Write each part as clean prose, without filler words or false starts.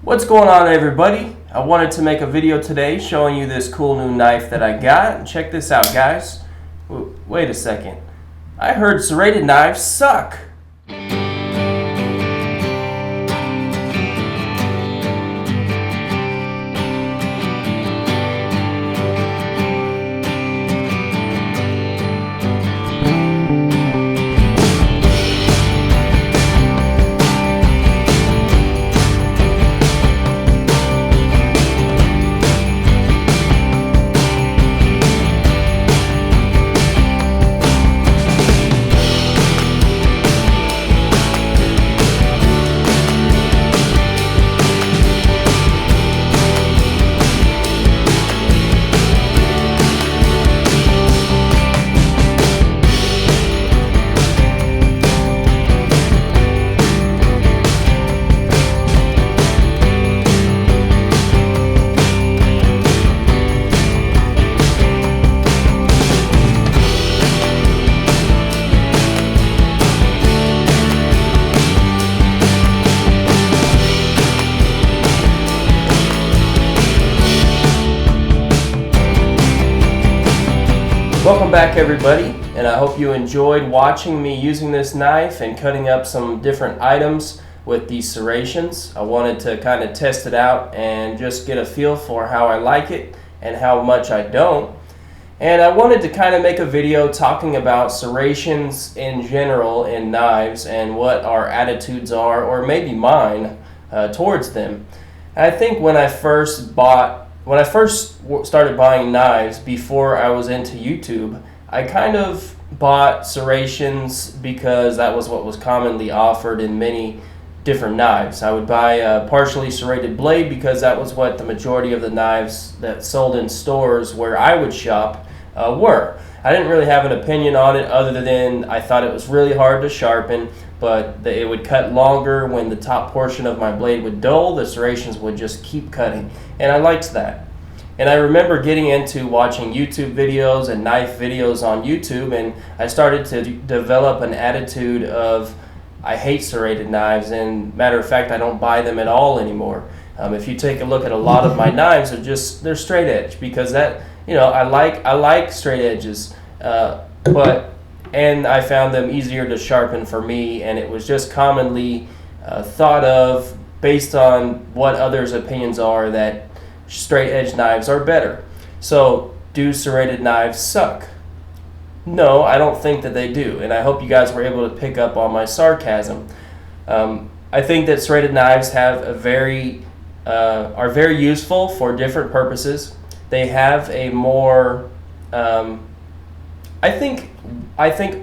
What's going on, everybody? I wanted to make a video today showing you this cool new knife that I got. Check this out, guys. Wait a second. I heard serrated knives suck. Welcome back, everybody, and I hope you enjoyed watching me using this knife and cutting up some different items with these serrations. I wanted to kind of test it out and just get a feel for how I like it and how much I don't. And I wanted to kind of make a video talking about serrations in general in knives and what our attitudes are, or maybe mine, towards them. I think when I first started buying knives before I was into YouTube, I kind of bought serrations because that was what was commonly offered in many different knives. I would buy a partially serrated blade because that was what the majority of the knives that sold in stores where I would shop were. I didn't really have an opinion on it other than I thought it was really hard to sharpen, but it would cut longer when the top portion of my blade would dull. The serrations would just keep cutting, and I liked that. And I remember getting into watching YouTube videos and knife videos on YouTube, and I started to develop an attitude of I hate serrated knives, and matter of fact, I don't buy them at all anymore. If you take a look at a lot of my knives, they're straight edge because I like straight edges, and I found them easier to sharpen for me, and it was just commonly thought of based on what others' opinions are that straight edge knives are better. So, do serrated knives suck? No, I don't think that they do, and I hope you guys were able to pick up on my sarcasm. I think that serrated knives have are very useful for different purposes. They have a more, I think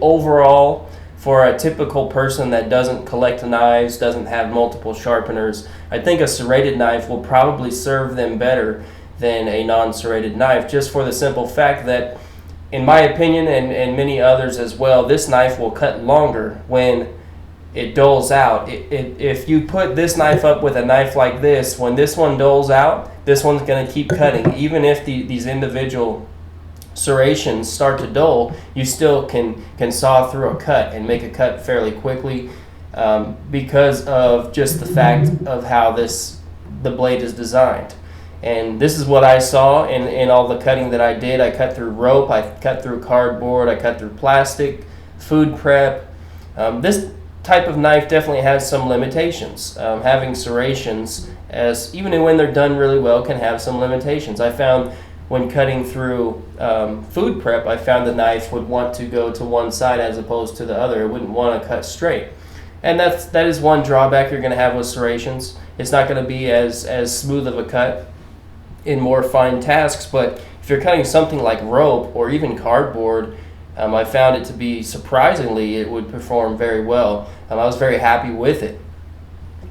overall, for a typical person that doesn't collect knives, doesn't have multiple sharpeners, I think a serrated knife will probably serve them better than a non-serrated knife, just for the simple fact that, in my opinion, and many others as well, this knife will cut longer when it dulls out. If you put this knife up with a knife like this, when this one dulls out, this one's going to keep cutting. Even if these individual serrations start to dull, you still can saw through a cut and make a cut fairly quickly because of just the fact of how the blade is designed. And this is what I saw in all the cutting that I did. I cut through rope, I cut through cardboard, I cut through plastic, food prep. This type of knife definitely has some limitations. Having serrations, even when they're done really well, can have some limitations. I found when cutting through food prep, I found the knife would want to go to one side as opposed to the other. It wouldn't want to cut straight. And that is one drawback you're going to have with serrations. It's not going to be as smooth of a cut in more fine tasks, but if you're cutting something like rope or even cardboard, I found it to be surprisingly, it would perform very well. I was very happy with it.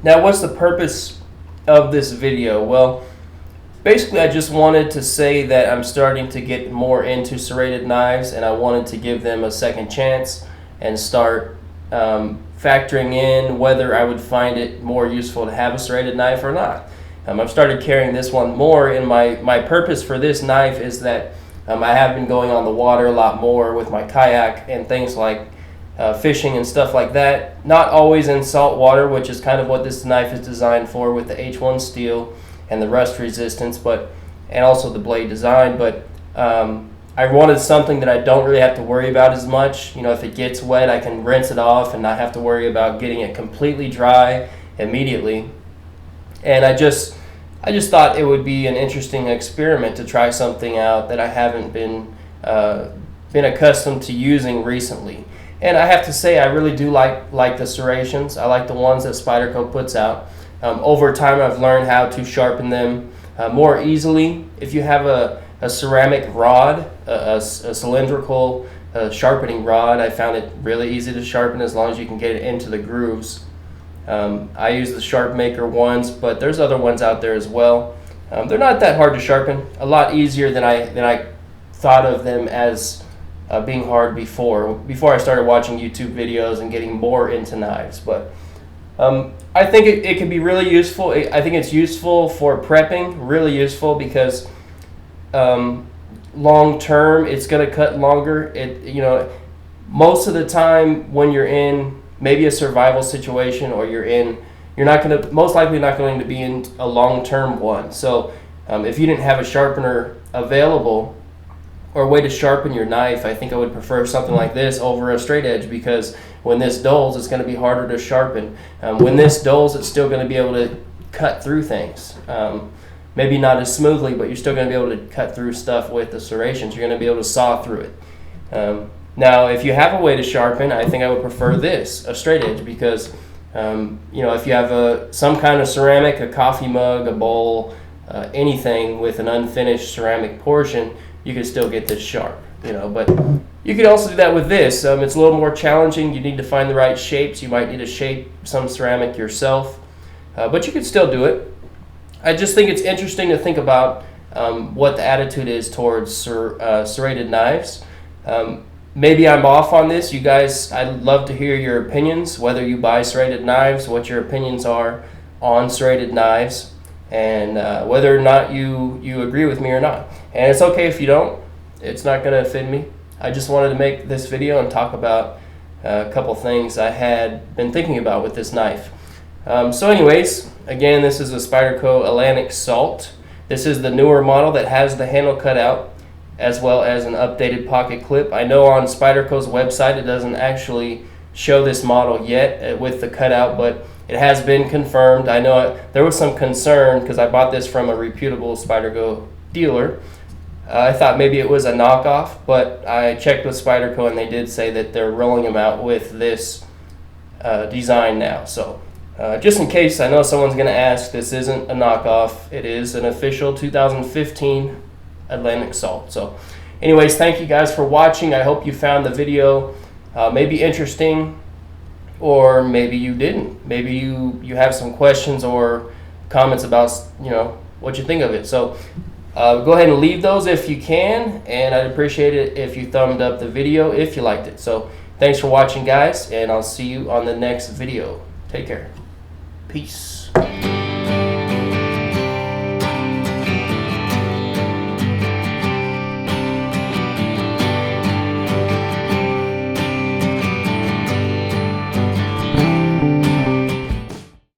Now, what's the purpose of this video? Well, basically, I just wanted to say that I'm starting to get more into serrated knives, and I wanted to give them a second chance and start factoring in whether I would find it more useful to have a serrated knife or not. I've started carrying this one more, and my purpose for this knife is that I have been going on the water a lot more with my kayak and things like fishing and stuff like that. Not always in salt water, which is kind of what this knife is designed for with the H1 steel and the rust resistance, and also the blade design. But I wanted something that I don't really have to worry about as much. You know, if it gets wet, I can rinse it off and not have to worry about getting it completely dry immediately. And I just thought it would be an interesting experiment to try something out that I haven't been accustomed to using recently. And I have to say, I really do like the serrations. I like the ones that Spyderco puts out. Over time, I've learned how to sharpen them more easily. If you have a ceramic rod, a cylindrical sharpening rod, I found it really easy to sharpen as long as you can get it into the grooves. I use the SharpMaker ones, but there's other ones out there as well. They're not that hard to sharpen. A lot easier than I thought of them as being hard before I started watching YouTube videos and getting more into knives. But I think it can be really useful. I think it's useful for prepping, really useful, because long term it's going to cut longer. Most of the time when you're in maybe a survival situation, or you're most likely not going to be in a long-term one. So if you didn't have a sharpener available or a way to sharpen your knife, I think I would prefer something like this over a straight edge, because when this dulls, it's going to be harder to sharpen. When this dulls, it's still going to be able to cut through things. Maybe not as smoothly, but you're still going to be able to cut through stuff with the serrations. You're going to be able to saw through it. Now, if you have a way to sharpen, I think I would prefer this, a straight edge, because if you have some kind of ceramic, a coffee mug, a bowl, anything with an unfinished ceramic portion, you can still get this sharp. But you could also do that with this. It's a little more challenging. You need to find the right shapes. You might need to shape some ceramic yourself, but you could still do it. I just think it's interesting to think about what the attitude is towards serrated knives. Maybe I'm off on this. You guys, I'd love to hear your opinions, whether you buy serrated knives, what your opinions are on serrated knives, and whether or not you agree with me or not. And it's okay if you don't. It's not going to offend me. I just wanted to make this video and talk about a couple things I had been thinking about with this knife. So anyways, again, this is a Spyderco Atlantic Salt. This is the newer model that has the handle cut out, as well as an updated pocket clip. I know on Spyderco's website it doesn't actually show this model yet with the cutout, but it has been confirmed. I know there was some concern because I bought this from a reputable Spyderco dealer. I thought maybe it was a knockoff, but I checked with Spyderco and they did say that they're rolling them out with this design now. So just in case, I know someone's going to ask, this isn't a knockoff. It is an official 2015 Atlantic Salt. So anyways, thank you guys for watching. I hope you found the video maybe interesting, or maybe you didn't. Maybe you have some questions or comments about what you think of it. So go ahead and leave those if you can, and I'd appreciate it if you thumbed up the video if you liked it. So thanks for watching, guys, and I'll see you on the next video. Take care. Peace.